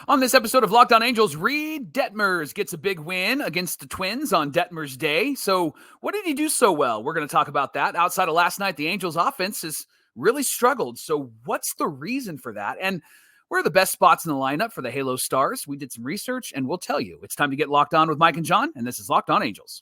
On this episode of Locked On Angels, Reid Detmers gets a big win against the Twins on Detmers Day. So what did he do so well? We're going to talk about that. Outside of last night, the Angels offense has really struggled. So what's the reason for that? And where are the best spots in the lineup for the Halo Stars? We did some research and we'll tell you. It's time to get locked on with Mike and John, and this is Locked On Angels.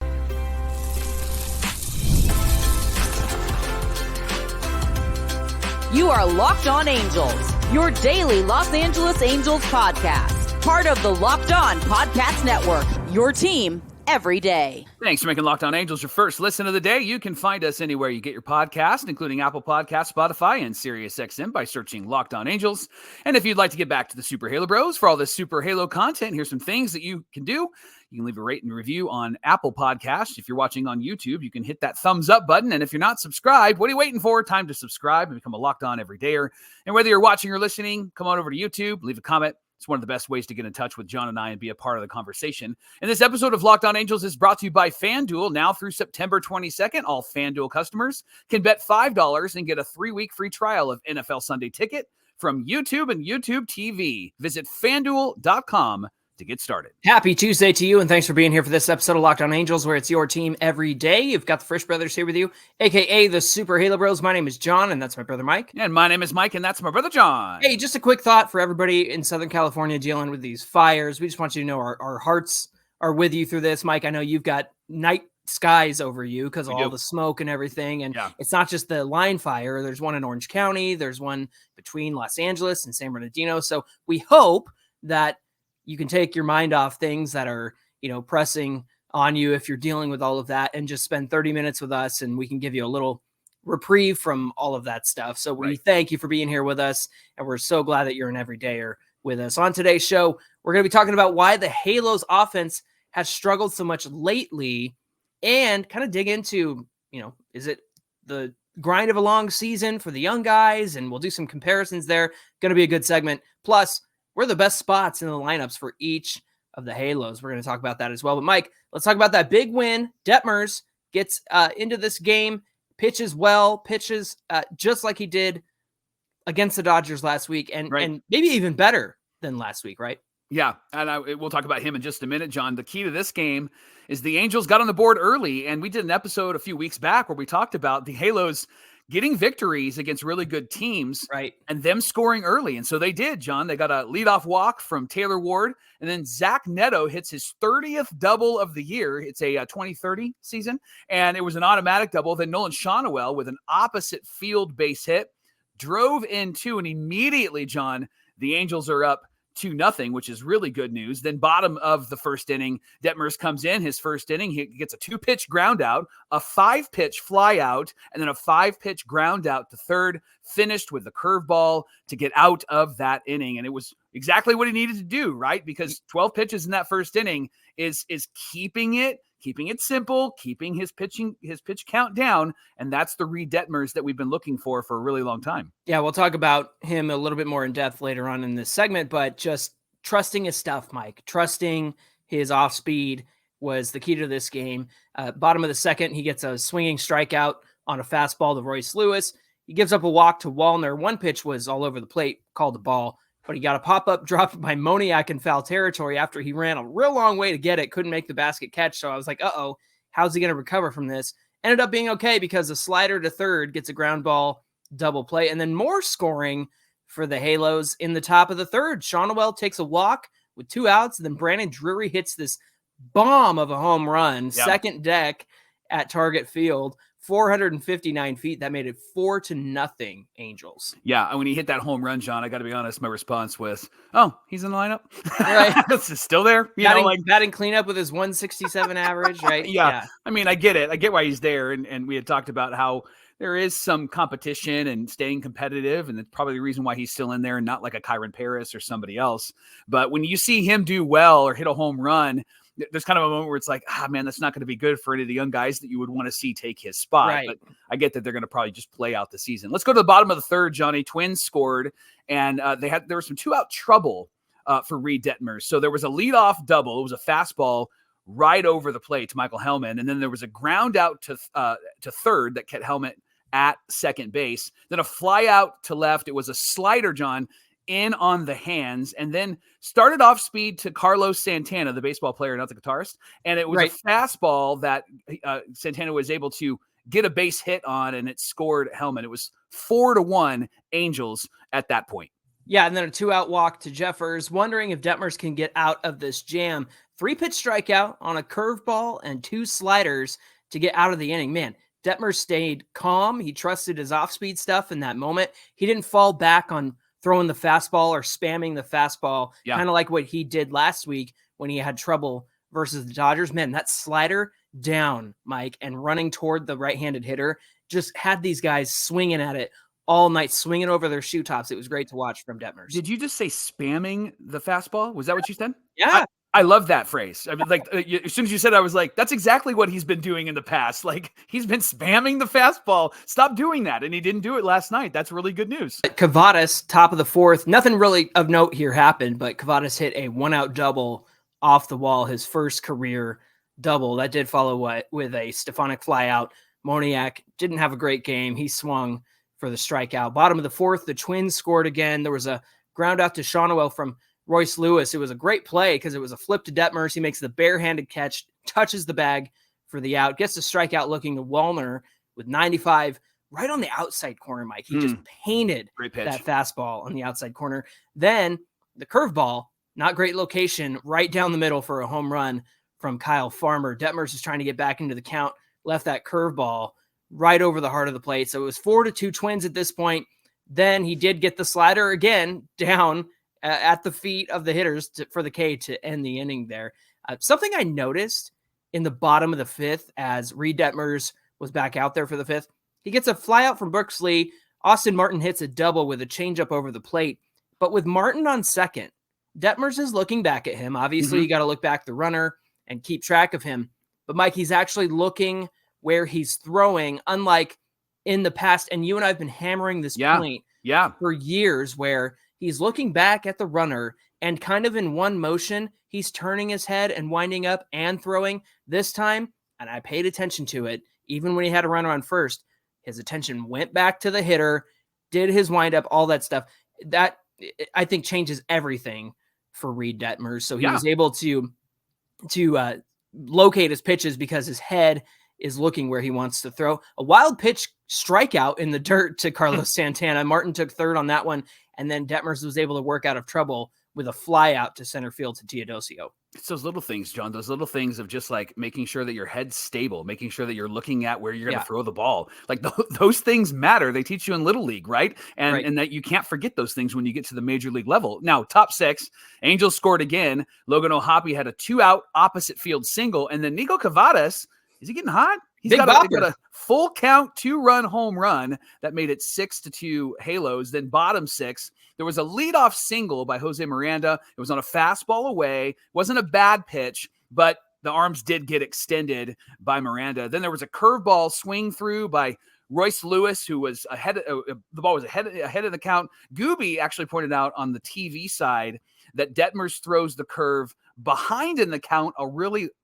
You are Locked On Angels, your daily Los Angeles Angels podcast. Part of the Locked On Podcast Network, your team every day. Thanks for making Locked On Angels your first listen of the day. You can find us anywhere you get your podcast, including Apple Podcasts, Spotify, and SiriusXM by searching Locked On Angels. And if you'd like to get back to the Super Halo Bros for all this Super Halo content, here's some things that you can do. You can leave a rate and review on Apple Podcasts. If you're watching on YouTube, you can hit that thumbs up button. And if you're not subscribed, what are you waiting for? Time to subscribe and become a Locked On Everydayer. And whether you're watching or listening, come on over to YouTube, leave a comment. It's one of the best ways to get in touch with John and I and be a part of the conversation. And this episode of Locked On Angels is brought to you by FanDuel. Now through September 22nd, all FanDuel customers can bet $5 and get a 3-week free trial of NFL Sunday Ticket from YouTube and YouTube TV. Visit FanDuel.com to get started. Happy Tuesday to you, and thanks for being here for this episode of Locked On Angels, where it's your team every day. You've got the Frisch Brothers here with you, a.k.a. the Super Halo Bros. My name is John, and that's my brother Mike. And my name is Mike, and that's my brother John. Hey, just a quick thought for everybody in Southern California dealing with these fires. We just want you to know our hearts are with you through this. Mike, I know you've got night skies over you because of all the smoke and everything, and it's not just the line fire. There's one in Orange County. There's one between Los Angeles and San Bernardino. So we hope that you can take your mind off things that are, pressing on you if you're dealing with all of that, and just spend 30 minutes with us, and we can give you a little reprieve from all of that stuff. So we thank you for being here with us, and we're so glad that you're an everydayer with us. On today's show, we're going to be talking about why the Halos offense has struggled so much lately, and kind of dig into, is it the grind of a long season for the young guys? And we'll do some comparisons there. Going to be a good segment. Plus, where are the best spots in the lineups for each of the Halos? We're going to talk about that as well. But Mike, let's talk about that big win. Detmers gets into this game, pitches just like he did against the Dodgers last week, and maybe even better than last week, right? Yeah, and we'll talk about him in just a minute, John. The key to this game is the Angels got on the board early, and we did an episode a few weeks back where we talked about the Halos getting victories against really good teams, and them scoring early. And so they did, John. They got a leadoff walk from Taylor Ward, and then Zack Neto hits his 30th double of the year. It's a 2030 season, and it was an automatic double. Then Nolan Schanuel with an opposite field base hit drove in two, and immediately, John, the Angels are up 2-0, which is really good news. Then bottom of the first inning, Detmers comes in his first inning. He gets a 2-pitch ground out, a 5-pitch fly out, and then a 5-pitch ground out to third, finished with the curveball to get out of that inning. And it was exactly what he needed to do, right? Because 12 pitches in that first inning is keeping it simple, keeping his pitch count down, and that's the Reid Detmers that we've been looking for a really long time. Yeah, we'll talk about him a little bit more in depth later on in this segment, but just trusting his stuff, Mike. Trusting his off speed was the key to this game. Bottom of the second, he gets a swinging strikeout on a fastball to Royce Lewis. He gives up a walk to Wallner. One pitch was all over the plate, called the ball, but he got a pop-up drop by Moniak in foul territory after he ran a real long way to get it, couldn't make the basket catch. So I was like, uh-oh, how's he going to recover from this? Ended up being okay because the slider to third gets a ground ball double play, and then more scoring for the Halos in the top of the third. Schanuel takes a walk with 2 outs, and then Brandon Drury hits this bomb of a home run, second deck at Target Field. 459 feet. That made it 4-0 Angels. Yeah, and when he hit that home run, John, I got to be honest, my response was, "Oh, he's in the lineup. Right, it's still there." Batting cleanup with his 167 average, right? Yeah. I mean, I get it. I get why he's there, and we had talked about how there is some competition and staying competitive, and it's probably the reason why he's still in there and not like a Kyron Paris or somebody else. But when you see him do well or hit a home run, there's kind of a moment where it's like, man, that's not going to be good for any of the young guys that you would want to see take his spot. Right. But I get that they're going to probably just play out the season. Let's go to the bottom of the third, Johnny. Twins scored, and there was some 2-out trouble for Reid Detmers. So there was a leadoff double. It was a fastball right over the plate to Michael Hellman, and then there was a ground out to third that kept Hellman at second base. Then a fly out to left. It was a slider, John. in on the hands, and then started off speed to Carlos Santana, the baseball player, not the guitarist. And it was a fastball that Santana was able to get a base hit on, and it scored Hellman. It was 4-1 Angels at that point. Yeah, and then a 2-out walk to Jeffers. Wondering if Detmers can get out of this jam. 3-pitch strikeout on a curveball and 2 sliders to get out of the inning. Man, Detmers stayed calm. He trusted his off-speed stuff in that moment. He didn't fall back on throwing the fastball or spamming the fastball, kind of like what he did last week when he had trouble versus the Dodgers. Man, that slider down, Mike, and running toward the right-handed hitter just had these guys swinging at it all night, swinging over their shoe tops. It was great to watch from Detmers. Did you just say spamming the fastball? Was that what you said? Yeah. I love that phrase. I mean, like, as soon as you said it, I was like, that's exactly what he's been doing in the past. Like, he's been spamming the fastball. Stop doing that. And he didn't do it last night. That's really good news. Kavadas, top of the 4th. Nothing really of note here happened, but Kavadas hit a 1-out double off the wall, his first career double. That did follow with a Stefanik flyout. Moniak didn't have a great game. He swung for the strikeout. Bottom of the 4th, the Twins scored again. There was a ground out to Schanuel from Royce Lewis. It was a great play because it was a flip to Detmers. He makes the barehanded catch, touches the bag for the out, gets the strikeout looking to Wallner with 95 right on the outside corner, Mike. He just painted that fastball on the outside corner. Then the curveball, not great location, right down the middle for a home run from Kyle Farmer. Detmers is trying to get back into the count, left that curveball right over the heart of the plate. So it was 4-2 Twins at this point. Then he did get the slider again down at the feet of the hitters for the K to end the inning there. Something I noticed in the bottom of the 5th as Reid Detmers was back out there for the 5th, he gets a flyout from Brooks Lee. Austin Martin hits a double with a changeup over the plate. But with Martin on second, Detmers is looking back at him. Obviously, you got to look back the runner and keep track of him. But, Mike, he's actually looking where he's throwing, unlike in the past. And you and I have been hammering this point for years where he's looking back at the runner and kind of in one motion, he's turning his head and winding up and throwing. This time, and I paid attention to it, even when he had a runner on first, his attention went back to the hitter, did his windup, all that stuff. That, I think, changes everything for Reid Detmers. So he was able to locate his pitches because his head is looking where he wants to throw. A wild pitch strikeout in the dirt to Carlos Santana. Martin took third on that one, and then Detmers was able to work out of trouble with a fly out to center field to Teodosio. It's those little things, John, those little things of just like making sure that your head's stable, making sure that you're looking at where you're going to throw the ball. Like those things matter. They teach you in Little League, right? And that you can't forget those things when you get to the major league level. Now, top 6, Angels scored again. Logan O'Hoppe had a 2-out opposite field single. And then Niko Kavadas, is he getting hot? He's got a full count 2-run home run that made it 6-2 Halos. Then bottom 6, there was a leadoff single by Jose Miranda. It was on a fastball away. It wasn't a bad pitch, but the arms did get extended by Miranda. Then there was a curveball swing through by Royce Lewis, who was ahead. The ball was ahead of the count. Gooby actually pointed out on the TV side that Detmers throws the curve behind in the count a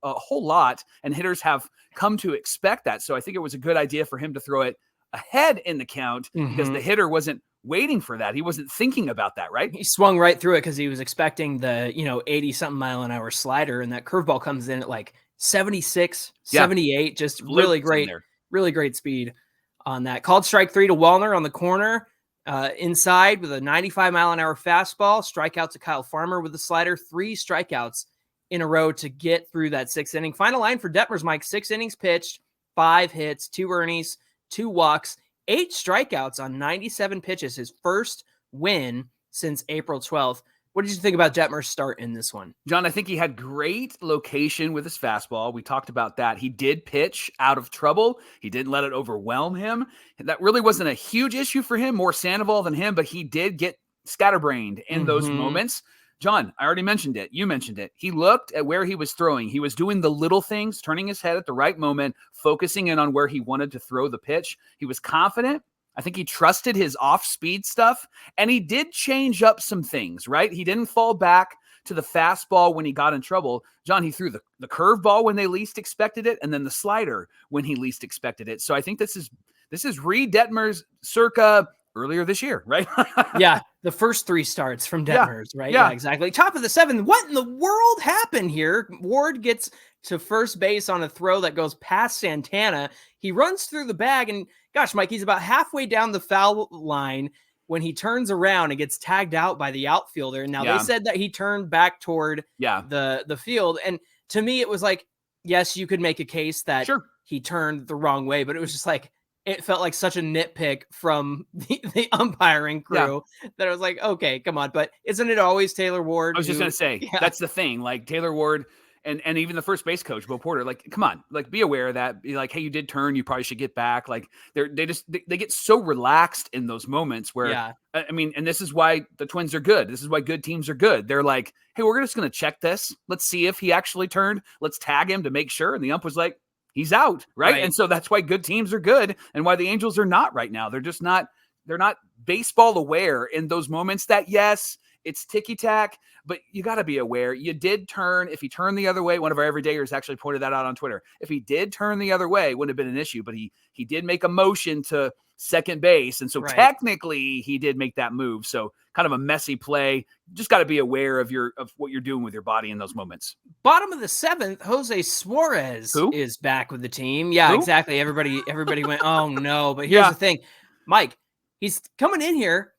whole lot, and hitters have come to expect that. So I think it was a good idea for him to throw it ahead in the count because the hitter wasn't waiting for that. He wasn't thinking about that, right? He swung right through it because he was expecting the 80-something mile an hour slider, and that curveball comes in at like 76, 78, just really great speed on that. Called strike 3 to Wallner on the corner. Inside with a 95 mile an hour fastball, strikeout to Kyle Farmer with the slider, 3 strikeouts in a row to get through that 6th inning. Final line for Detmers, Mike, 6 innings pitched, 5 hits, 2 earnings, 2 walks, 8 strikeouts on 97 pitches, his first win since April 12th. What did you think about Detmers' start in this one? John, I think he had great location with his fastball. We talked about that. He did pitch out of trouble. He didn't let it overwhelm him. That really wasn't a huge issue for him, more Sandoval than him, but he did get scatterbrained in those moments. John, I already mentioned it. You mentioned it. He looked at where he was throwing. He was doing the little things, turning his head at the right moment, focusing in on where he wanted to throw the pitch. He was confident. I think he trusted his off-speed stuff, and he did change up some things, right? He didn't fall back to the fastball when he got in trouble. John, he threw the curveball when they least expected it, and then the slider when he least expected it. So I think this is Reid Detmers circa earlier this year, right? Yeah, the first 3 starts from Detmers, right? Yeah, exactly. Top of the 7th. What in the world happened here? Ward gets to first base on a throw that goes past Santana. He runs through the bag, and gosh, Mike, he's about halfway down the foul line when he turns around and gets tagged out by the outfielder. And now they said that he turned back toward the field. And to me, it was like, yes, you could make a case that he turned the wrong way, but it was just like, it felt like such a nitpick from the umpiring crew that I was like, okay, come on. But isn't it always Taylor Ward? I was just going to say, that's the thing. Like Taylor Ward and even the first base coach, Bo Porter, like, come on, like be aware of that. Be like, hey, you did turn, you probably should get back. Like they get so relaxed in those moments where, I mean, and this is why the Twins are good. This is why good teams are good. They're like, hey, we're just going to check this. Let's see if he actually turned. Let's tag him to make sure. And the ump was like, he's out, right? And so that's why good teams are good and why the Angels are not right now. They're just not, they're not baseball aware in those moments that, yes, it's ticky-tack, but you got to be aware. You did turn. If he turned the other way, one of our everydayers actually pointed that out on Twitter. If he did turn the other way, it wouldn't have been an issue, but he did make a motion to second base. And so technically he did make that move. So kind of a messy play. Just got to be aware of what you're doing with your body in those moments. Bottom of the 7th, Jose Suarez is back with the team. Yeah, exactly. Everybody went, oh no. But here's the thing, Mike, he's coming in here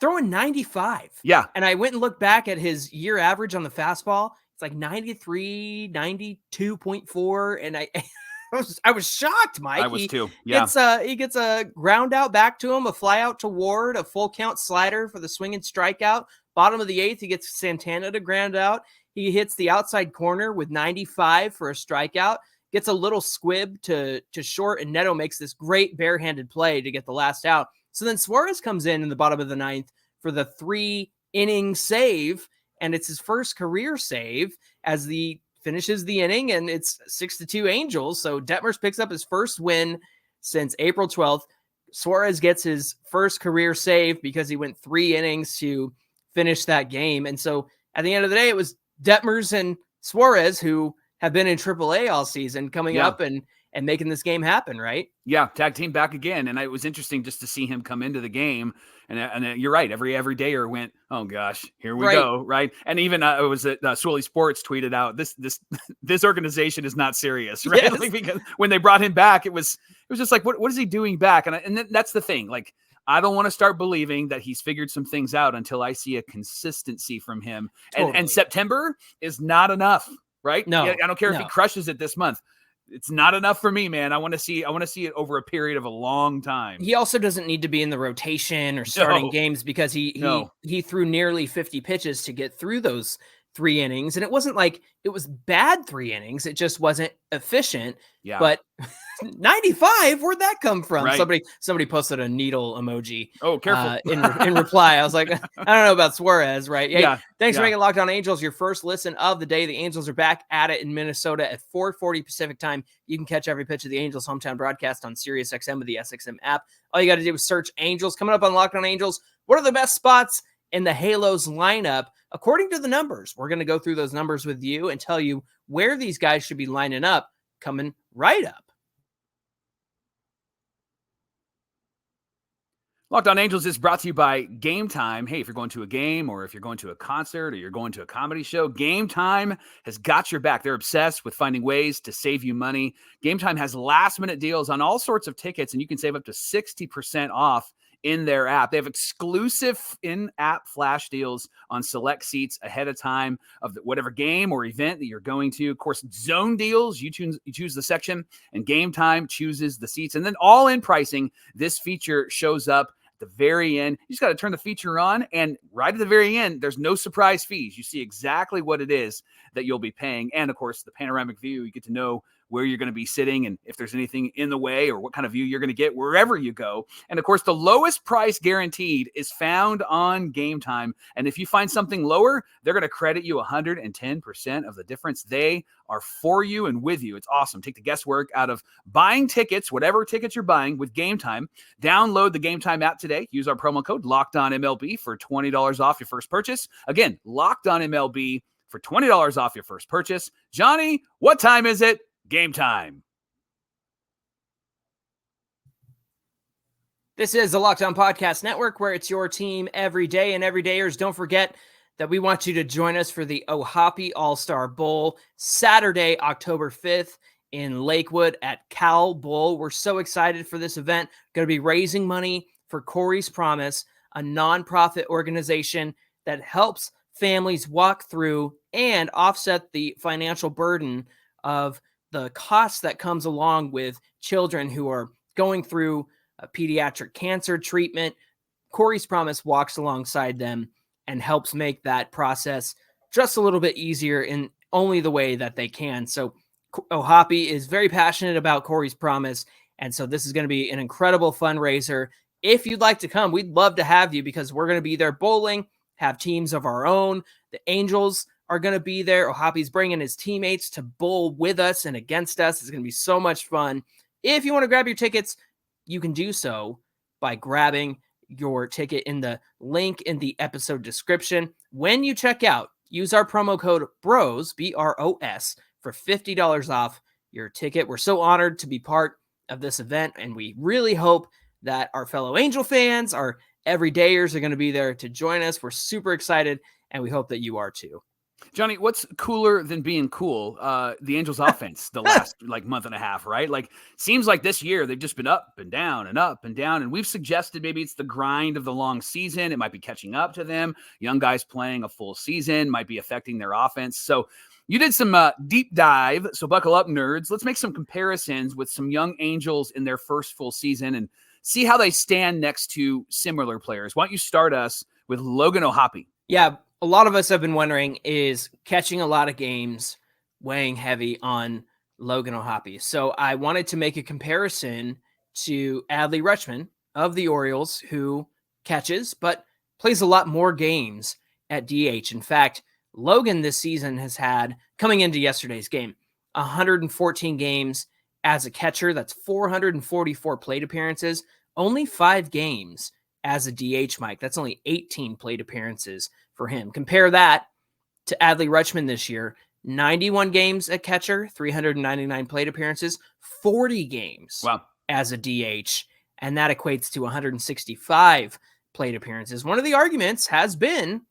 throwing 95. Yeah. And I went and looked back at his year average on the fastball. It's like 93, 92.4. And I was shocked, Mike. I was too. Yeah. He gets a ground out back to him, a fly out to Ward, a full count slider for the swing and strikeout. Bottom of the 8th, he gets Santana to ground out. He hits the outside corner with 95 for a strikeout. Gets a little squib to short, and Neto makes this great barehanded play to get the last out. So then Suarez comes in the bottom of the 9th for the 3-inning save, and it's his first career save as the finishes the inning, and it's 6-2 Angels. So Detmers picks up his first win since April 12th. Suarez gets his first career save because he went 3 innings to finish that game. And so at the end of the day, it was Detmers and Suarez, who have been in AAA all season, coming up and making this game happen, right? Yeah, tag team back again. And it was interesting just to see him come into the game. And you're right, everydayer went, oh gosh, here we go, right? And even it was Swilly Sports tweeted out, this organization is not serious, right? Yes. Like, because when they brought him back, it was just like, what is he doing back? And that's the thing, like, I don't want to start believing that he's figured some things out until I see a consistency from him. Totally. And September is not enough, right? No, I don't care if he crushes it this month. It's not enough for me, man. I want to see it over a period of a long time. He also doesn't need to be in the rotation or starting games because he threw nearly 50 pitches to get through those 3 innings. And it wasn't like it was bad 3 innings. It just wasn't efficient. Yeah. But 95, where'd that come from? Right. Somebody posted a needle emoji. Oh, careful. In reply. I was like, I don't know about Suarez, right? Hey, thanks for making Locked On Angels your first listen of the day. The Angels are back at it in Minnesota at 4:40 Pacific time. You can catch every pitch of the Angels hometown broadcast on SiriusXM with the SXM app. All you got to do is search Angels. Coming up on Locked On Angels, what are the best spots in the Halos lineup according to the numbers? We're going to go through those numbers with you and tell you where these guys should be lining up coming right up. Locked On Angels is brought to you by Game Time. Hey, if you're going to a game or if you're going to a concert or you're going to a comedy show, Game Time has got your back. They're obsessed with finding ways to save you money. Game Time has last-minute deals on all sorts of tickets, and you can save up to 60% off in their app. They have exclusive in-app flash deals on select seats ahead of time of whatever game or event that you're going to. Of course, zone deals, you choose the section, and Game Time chooses the seats. And then all-in pricing, this feature shows up the very end. You just got to turn the feature on, and right at the very end, there's no surprise fees. You see exactly what it is that you'll be paying. And of course, the panoramic view, you get to know where you're going to be sitting and if there's anything in the way or what kind of view you're going to get wherever you go. And of course, the lowest price guaranteed is found on Game Time. And if you find something lower, they're going to credit you 110% of the difference. They are for you and with you. It's awesome. Take the guesswork out of buying tickets, whatever tickets you're buying with Game Time. Download the Game Time app today. Use our promo code LOCKEDONMLB for $20 off your first purchase. Again, LOCKEDONMLB for $20 off your first purchase. Johnny, what time is it? Game Time. This is the Locked On Podcast Network, where it's your team every day. And everydayers, don't forget that we want you to join us for the O'Hoppe All-Star Bowl, Saturday, October 5th in Lakewood at Cal Bowl. We're so excited for this event. Going to be raising money for Corey's Promise, a nonprofit organization that helps families walk through and offset the financial burden of the cost that comes along with children who are going through a pediatric cancer treatment. Corey's Promise walks alongside them and helps make that process just a little bit easier in only the way that they can. So O'Hoppe is very passionate about Corey's Promise, and so this is going to be an incredible fundraiser. If you'd like to come, we'd love to have you because we're going to be there bowling, have teams of our own. The Angels are going to be there. O'Hoppe's bringing his teammates to bowl with us and against us. It's going to be so much fun. If you want to grab your tickets, you can do so by grabbing your ticket in the link in the episode description. When you check out, use our promo code BROS, BROS, for $50 off your ticket. We're so honored to be part of this event, and we really hope that our fellow Angel fans, our everydayers, are going to be there to join us. We're super excited, and we hope that you are too. Johnny, what's cooler than being cool? The Angels offense the last month and a half, right? Seems like this year they've just been up and down and up and down. And we've suggested maybe it's the grind of the long season. It might be catching up to them. Young guys playing a full season might be affecting their offense. So you did some deep dive. So buckle up, nerds. Let's make some comparisons with some young Angels in their first full season and see how they stand next to similar players. Why don't you start us with Logan O'Hoppe? Yeah. A lot of us have been wondering, is catching a lot of games weighing heavy on Logan O'Hoppe? So I wanted to make a comparison to Adley Rutschman of the Orioles, who catches but plays a lot more games at DH. In fact, Logan this season has had, coming into yesterday's game, 114 games as a catcher. That's 444 plate appearances, only 5 games as a DH, Mike. That's only 18 plate appearances for him. Compare that to Adley Rutschman this year, 91 games at catcher, 399 plate appearances, 40 games as a DH, and that equates to 165 plate appearances. One of the arguments has been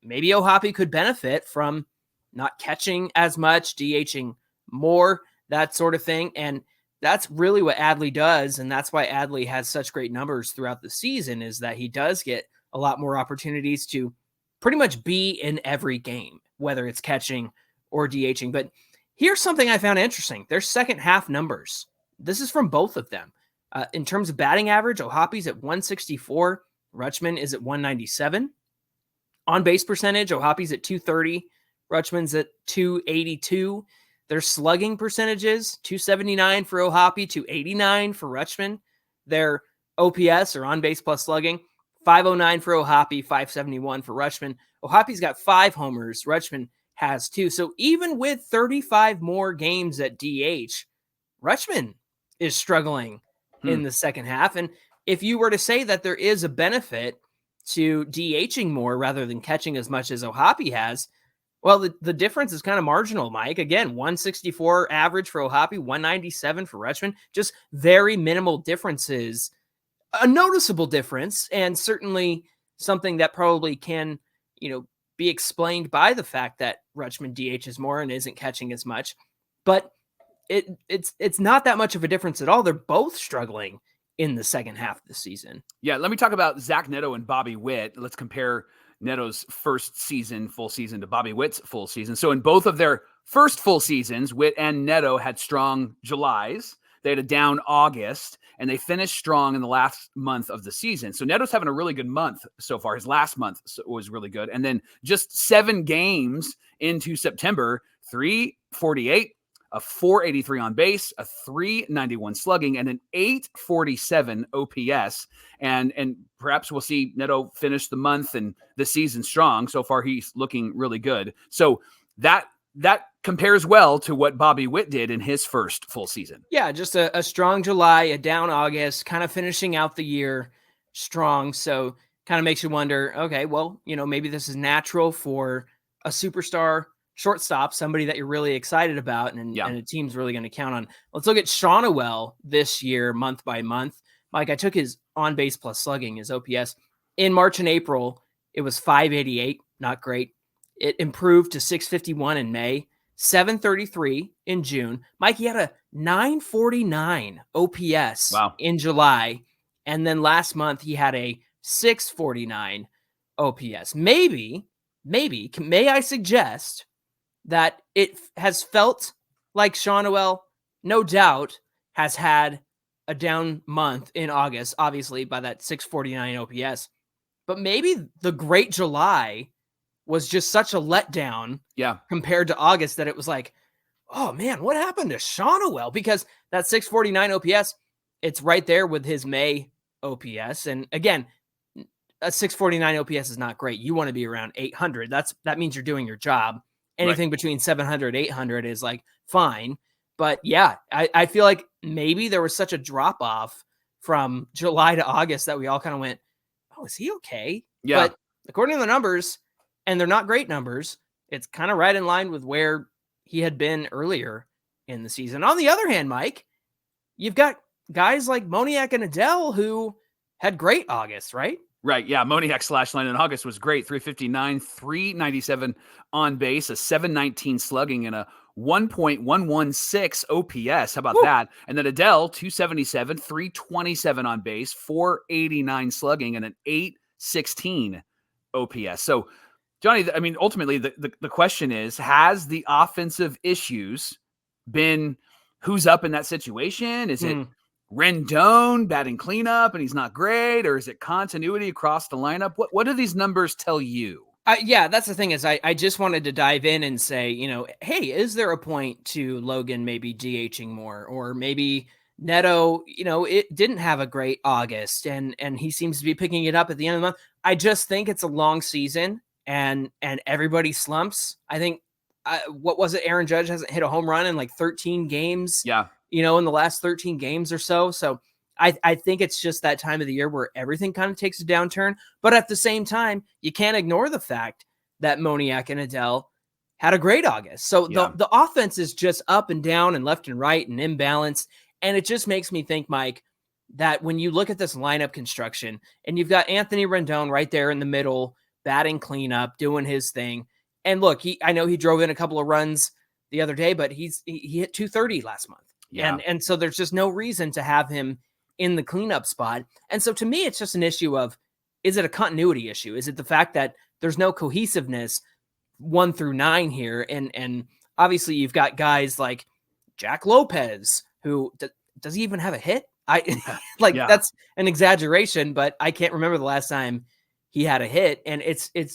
maybe O'Hoppe could benefit from not catching as much, DHing more, that sort of thing, and that's really what Adley does, and that's why Adley has such great numbers throughout the season, is that he does get a lot more opportunities to pretty much be in every game, whether it's catching or DHing. But here's something I found interesting. Their second half numbers. This is from both of them. In terms of batting average, O'Hoppe's at 164. Rutschman is at 197. On base percentage, O'Hoppe's at 230. Rutschman's at 282. Their slugging percentages, 279 for O'Hoppe, 289 for Rutschman. Their OPS, or on base plus slugging, 509 for O'Hoppe, 571 for Rutschman. O'Hoppe's got 5 homers. Rutschman has 2. So even with 35 more games at DH, Rutschman is struggling in the second half. And if you were to say that there is a benefit to DHing more rather than catching as much as O'Hoppe has, well, the difference is kind of marginal, Mike. Again, 164 average for O'Hoppe, 197 for Rutschman. Just very minimal differences. A noticeable difference, and certainly something that probably can, be explained by the fact that Rutschman DHs more and isn't catching as much. But it's not that much of a difference at all. They're both struggling in the second half of the season. Yeah, let me talk about Zack, Neto, and Bobby Witt. Let's compare Neto's first season, full season, to Bobby Witt's full season. So in both of their first full seasons, Witt and Neto had strong Julys. They had a down August, and they finished strong in the last month of the season. So Neto's having a really good month so far. His last month was really good. And then just 7 games into September, 348, a 483 on base, a 391 slugging, and an 847 OPS. And perhaps we'll see Neto finish the month and the season strong. So far, he's looking really good. So that compares well to what Bobby Witt did in his first full season. Yeah, just a strong July, a down August, kind of finishing out the year strong. So kind of makes you wonder, okay, well, maybe this is natural for a superstar shortstop, somebody that you're really excited about and a team's really going to count on. Let's look at Schanuel this year, month by month. Mike, I took his on-base plus slugging, his OPS. In March and April, it was 588, not great. It improved to 651 in May, 733 in June. Mike, he had a 949 OPS in July. And then last month, he had a 649 OPS. May I suggest that it has felt like Schanuel, no doubt, has had a down month in August, obviously by that 649 OPS. But maybe the great July was just such a letdown compared to August that it was like, oh man, what happened to Schanuel? Because that 649 OPS, it's right there with his May OPS. And again, a 649 OPS is not great. You want to be around 800. That means you're doing your job. Anything between 700, 800 is like fine. But yeah, I feel like maybe there was such a drop off from July to August that we all kind of went, oh, is he okay? Yeah. But according to the numbers, and they're not great numbers, it's kind of right in line with where he had been earlier in the season. On the other hand, Mike, you've got guys like Moniak and Adele who had great August, right? Right. Yeah. Moniak slash line in August was great. 359, 397 on base, a 719 slugging, and a 1.116 OPS. How about that? And then Adele, 277, 327 on base, 489 slugging, and an 816 OPS. So, Johnny, I mean, ultimately, the question is, has the offensive issues been who's up in that situation? Is it Rendon batting cleanup and he's not great, or is it continuity across the lineup? What do these numbers tell you? Yeah, that's the thing is I just wanted to dive in and say, hey, is there a point to Logan maybe DHing more, or maybe Neto, it didn't have a great August and he seems to be picking it up at the end of the month. I just think it's a long season and everybody slumps. I think, what was it? Aaron Judge hasn't hit a home run in like 13 games. Yeah. In the last 13 games or so. So I think it's just that time of the year where everything kind of takes a downturn. But at the same time, you can't ignore the fact that Moniak and Adele had a great August. So the offense is just up and down and left and right and imbalanced. And it just makes me think, Mike, that when you look at this lineup construction and you've got Anthony Rendon right there in the middle, batting cleanup, doing his thing. And look, I know he drove in a couple of runs the other day, but he hit 230 last month. Yeah. And so there's just no reason to have him in the cleanup spot. And so to me, it's just an issue of, is it a continuity issue? Is it the fact that there's no cohesiveness 1 through 9 here? And obviously you've got guys like Jack Lopez, who does he even have a hit? That's an exaggeration, but I can't remember the last time he had a hit. And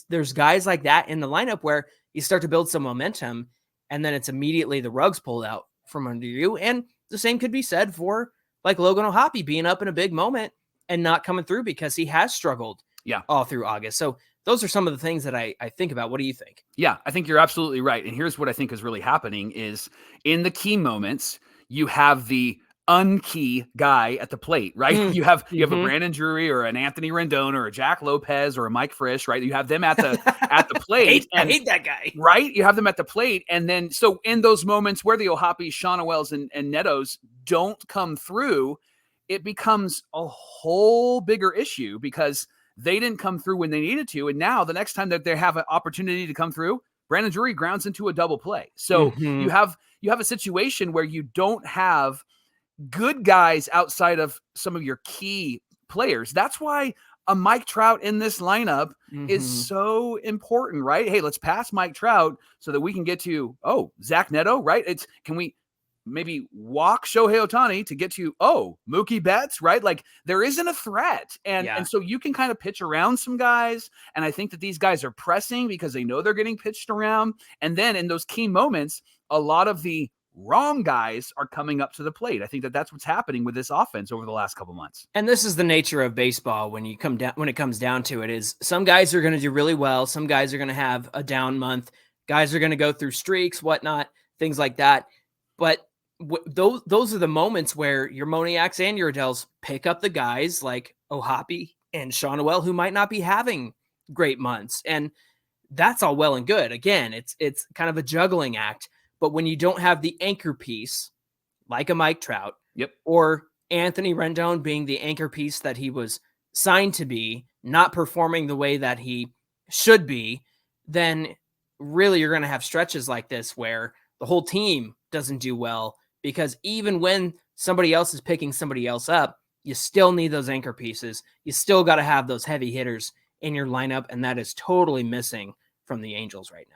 there's guys like that in the lineup where you start to build some momentum and then it's immediately the rug's pulled out from under you. And the same could be said for like Logan O'Hoppe being up in a big moment and not coming through because he has struggled all through August. So those are some of the things that I think about. What do you think? Yeah, I think you're absolutely right. And here's what I think is really happening is in the key moments, you have the unkey guy at the plate, right? You have a Brandon Drury or an Anthony Rendon or a Jack Lopez or a Mike Frisch, right? You have them at the plate. I hate that guy. Right? You have them at the plate. And then so in those moments where the O'Hoppe, Schanuels, and Netos don't come through, it becomes a whole bigger issue because they didn't come through when they needed to. And now the next time that they have an opportunity to come through, Brandon Drury grounds into a double play. So you have a situation where you don't have good guys outside of some of your key players. That's why a Mike Trout in this lineup is so important, right? Hey, let's pass Mike Trout so that we can get to, Zack Neto, right? Can we maybe walk Shohei Ohtani to get to, Mookie Betts, right? Like there isn't a threat. And so you can kind of pitch around some guys. And I think that these guys are pressing because they know they're getting pitched around. And then in those key moments, a lot of the wrong guys are coming up to the plate. I think that that's what's happening with this offense over the last couple months. And this is the nature of baseball when it comes down to it is some guys are going to do really well. Some guys are going to have a down month. Guys are going to go through streaks, whatnot, things like that. But those are the moments where your Moniaks and your Adeles pick up the guys like O'Hoppe and Schanuel who might not be having great months. And that's all well and good. Again, it's kind of a juggling act. But when you don't have the anchor piece, like a Mike Trout, or Anthony Rendon being the anchor piece that he was signed to be, not performing the way that he should be, then really you're going to have stretches like this where the whole team doesn't do well, because even when somebody else is picking somebody else up, you still need those anchor pieces. You still got to have those heavy hitters in your lineup, and that is totally missing from the Angels right now.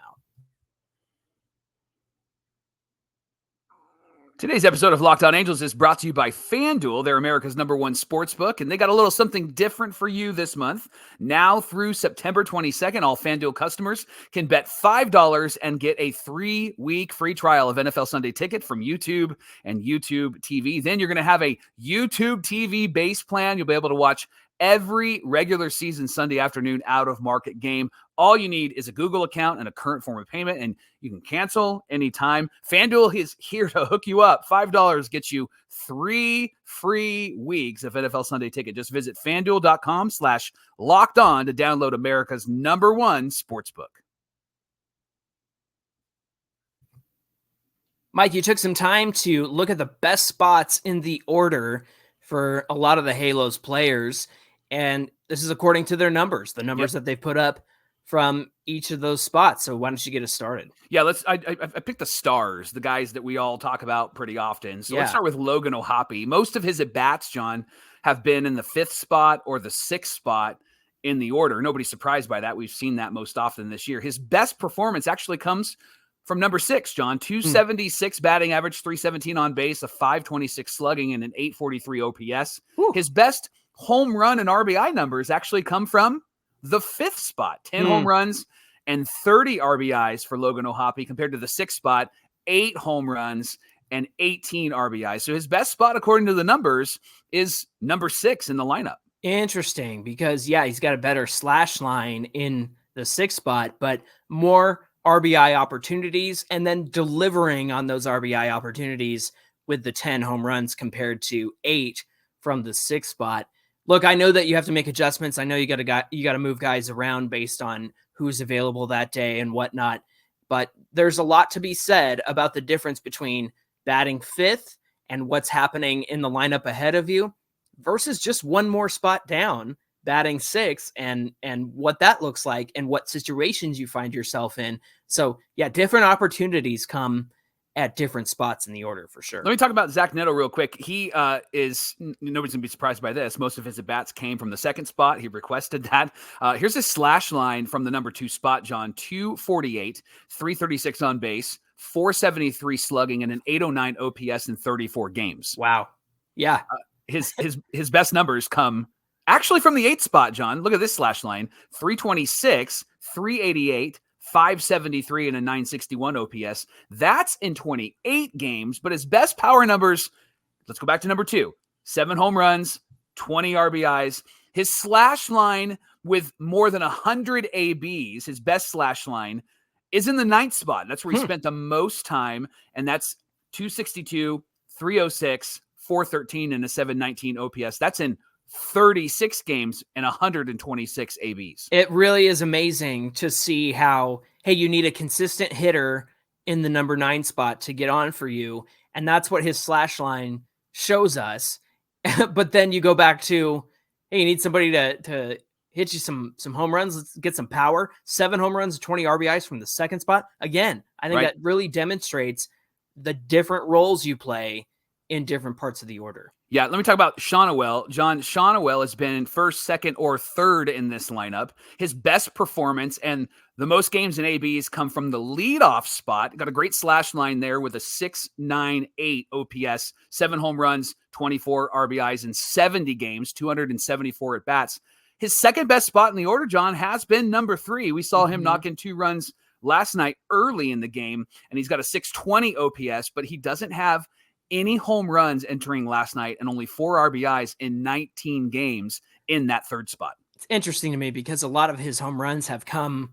Today's episode of Locked On Angels is brought to you by FanDuel. They're America's #1 sportsbook, and they got a little something different for you this month. Now through September 22nd, all FanDuel customers can bet $5 and get a 3-week free trial of NFL Sunday Ticket from YouTube and YouTube TV. Then you're going to have a YouTube TV base plan. You'll be able to watch every regular season Sunday afternoon out-of-market game. All you need is a Google account and a current form of payment, and you can cancel anytime. FanDuel is here to hook you up. $5 gets you 3 free weeks of NFL Sunday Ticket. Just visit FanDuel.com/LockedOn to download America's #1 sportsbook. Mike, you took some time to look at the best spots in the order for a lot of the Halos players, and this is according to their numbers, the numbers that they put up from each of those spots. So why don't you get us started? Yeah, I picked the stars, the guys that we all talk about pretty often. So let's start with Logan O'Hoppe. Most of his at-bats, John, have been in the 5th spot or the 6th spot in the order. Nobody's surprised by that. We've seen that most often this year. His best performance actually comes from number 6, John. 276 batting average, 317 on base, a 526 slugging, and an 843 OPS. His best home run and RBI numbers actually come from the 5th spot, 10 home runs and 30 RBIs for Logan O'Hoppe, compared to the 6th spot, 8 home runs and 18 RBIs. So his best spot, according to the numbers, is number 6 in the lineup. Interesting, because he's got a better slash line in the 6th spot, but more RBI opportunities, and then delivering on those RBI opportunities with the 10 home runs compared to 8 from the 6th spot. Look, I know that you have to make adjustments. I know you got to move guys around based on who's available that day and whatnot. But there's a lot to be said about the difference between batting 5th and what's happening in the lineup ahead of you versus just one more spot down, batting 6th, and what that looks like and what situations you find yourself in. So different opportunities come at different spots in the order for sure. Let me talk about Zack Neto real quick. He nobody's gonna be surprised by this. Most of his at-bats came from the 2nd spot. He requested that. Here's his slash line from the number 2 spot, John. 248, 336 on base, 473 slugging, and an 809 OPS in 34 games. Wow. Yeah. His best numbers come actually from the 8th spot, John. Look at this slash line. 326, 388, 573 and a 961 OPS. That's in 28 games, but his best power numbers, let's go back to number 2, 7 home runs, 20 RBIs. His slash line with more than 100 ABs, his best slash line, is in the 9th spot. That's where he spent the most time, and that's 262, 306, 413, and a 719 OPS. That's in 36 games and 126 ABs. It really is amazing to see how, you need a consistent hitter in the number 9 spot to get on for you. And that's what his slash line shows us. But then you go back to, you need somebody to hit you some home runs. Let's get some power. 7 home runs, 20 RBIs from the 2nd spot. Again, I think that really demonstrates the different roles you play in different parts of the order. Yeah, let me talk about Schanuel. John, Schanuel has been 1st, 2nd, or 3rd in this lineup. His best performance and the most games in ABs come from the leadoff spot. Got a great slash line there with a 698 OPS, 7 home runs, 24 RBIs in 70 games, 274 at-bats. His 2nd best spot in the order, John, has been number 3. We saw him knock in 2 runs last night early in the game, and he's got a 620 OPS, but he doesn't have any home runs entering last night and only 4 RBIs in 19 games in that 3rd spot. It's interesting to me because a lot of his home runs have come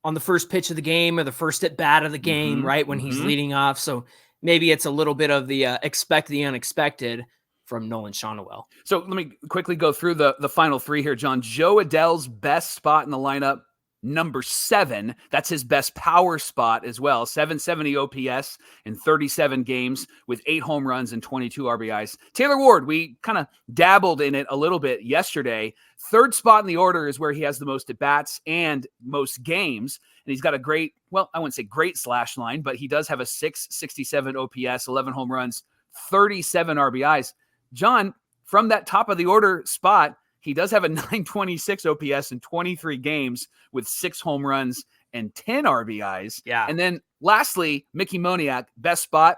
on the first pitch of the game or the first at bat of the game, right? When he's leading off. So maybe it's a little bit of the expect the unexpected from Nolan Schanuel. So let me quickly go through the final 3 here, John. Joe Adell's best spot in the lineup, number 7. That's his best power spot as well. 770 OPS in 37 games with 8 home runs and 22 RBIs. Taylor Ward, we kind of dabbled in it a little bit yesterday. 3rd spot in the order is where he has the most at-bats and most games. And he's got a great, well, I wouldn't say great slash line, but he does have a 667 OPS, 11 home runs, 37 RBIs. John, from that top of the order spot, he does have a 926 OPS in 23 games with 6 home runs and 10 RBIs. Yeah. And then lastly, Mickey Moniak, best spot,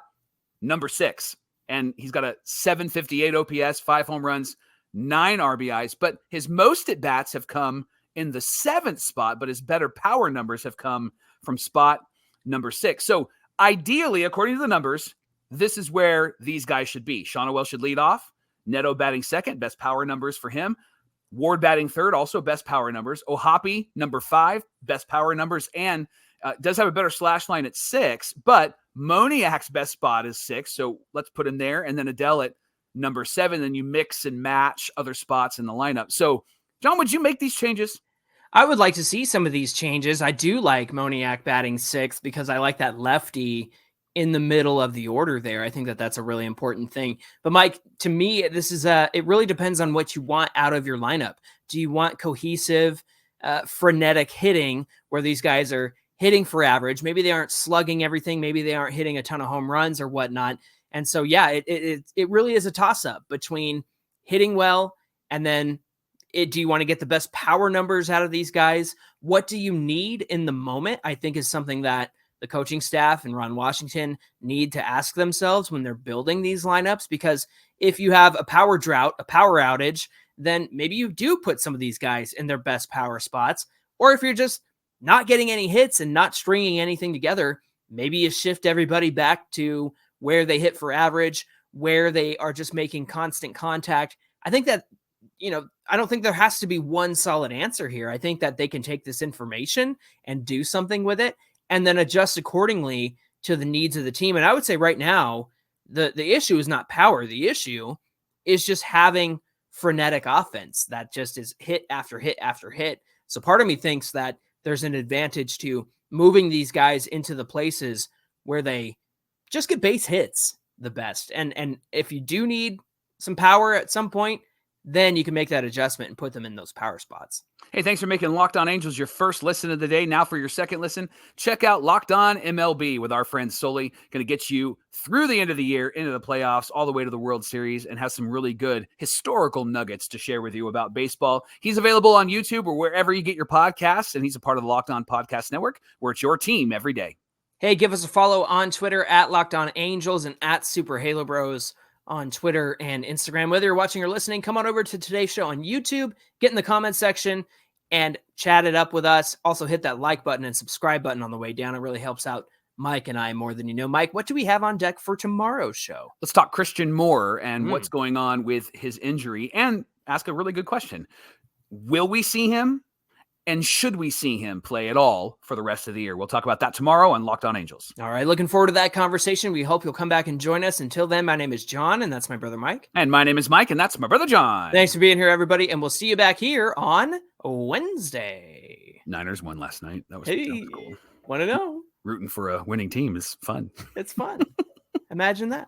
number 6. And he's got a 758 OPS, 5 home runs, 9 RBIs. But his most at-bats have come in the 7th spot, but his better power numbers have come from spot number 6. So ideally, according to the numbers, this is where these guys should be. Schanuel should lead off. Neto batting 2nd, best power numbers for him. Ward batting 3rd, also best power numbers. O'Hoppe, number 5, best power numbers, and does have a better slash line at 6, but Moniak's best spot is 6, so let's put him there, and then Adele at number 7, then you mix and match other spots in the lineup. So, John, would you make these changes? I would like to see some of these changes. I do like Moniak batting 6th because I like that lefty in the middle of the order there. I think that that's a really important thing. But Mike, to me, this is it really depends on what you want out of your lineup. Do you want cohesive, frenetic hitting where these guys are hitting for average? Maybe they aren't slugging everything. Maybe they aren't hitting a ton of home runs or whatnot. And so, yeah, it really is a toss up between hitting well and then do you want to get the best power numbers out of these guys? What do you need in the moment? I think is something that the coaching staff and Ron Washington need to ask themselves when they're building these lineups, because if you have a power drought, a power outage, then maybe you do put some of these guys in their best power spots. Or if you're just not getting any hits and not stringing anything together, maybe you shift everybody back to where they hit for average, where they are just making constant contact. I think that, I don't think there has to be one solid answer here. I think that they can take this information and do something with it, and then adjust accordingly to the needs of the team. And I would say right now, the issue is not power. The issue is just having frenetic offense that just is hit after hit after hit. So part of me thinks that there's an advantage to moving these guys into the places where they just get base hits the best. And if you do need some power at some point, then you can make that adjustment and put them in those power spots. Hey, thanks for making Locked On Angels your first listen of the day. Now for your second listen, check out Locked On MLB with our friend Sully. Going to get you through the end of the year, into the playoffs, all the way to the World Series, and has some really good historical nuggets to share with you about baseball. He's available on YouTube or wherever you get your podcasts, and he's a part of the Locked On Podcast Network, where it's your team every day. Hey, give us a follow on Twitter at Locked On Angels and at Super Halo Bros on Twitter and Instagram. Whether you're watching or listening, come on over to today's show on YouTube, get in the comments section and chat it up with us. Also hit that like button and subscribe button on the way down. It really helps out Mike and I more than you know. Mike, what do we have on deck for tomorrow's show? Let's talk Christian Moore and what's going on with his injury, and ask a really good question. Will we see him? And should we see him play at all for the rest of the year? We'll talk about that tomorrow on Locked On Angels. All right, looking forward to that conversation. We hope you'll come back and join us. Until then, my name is John, and that's my brother Mike. And my name is Mike, and that's my brother John. Thanks for being here, everybody, and we'll see you back here on Wednesday. Niners won last night. That was cool. Want to know? Rooting for a winning team is fun. It's fun. Imagine that.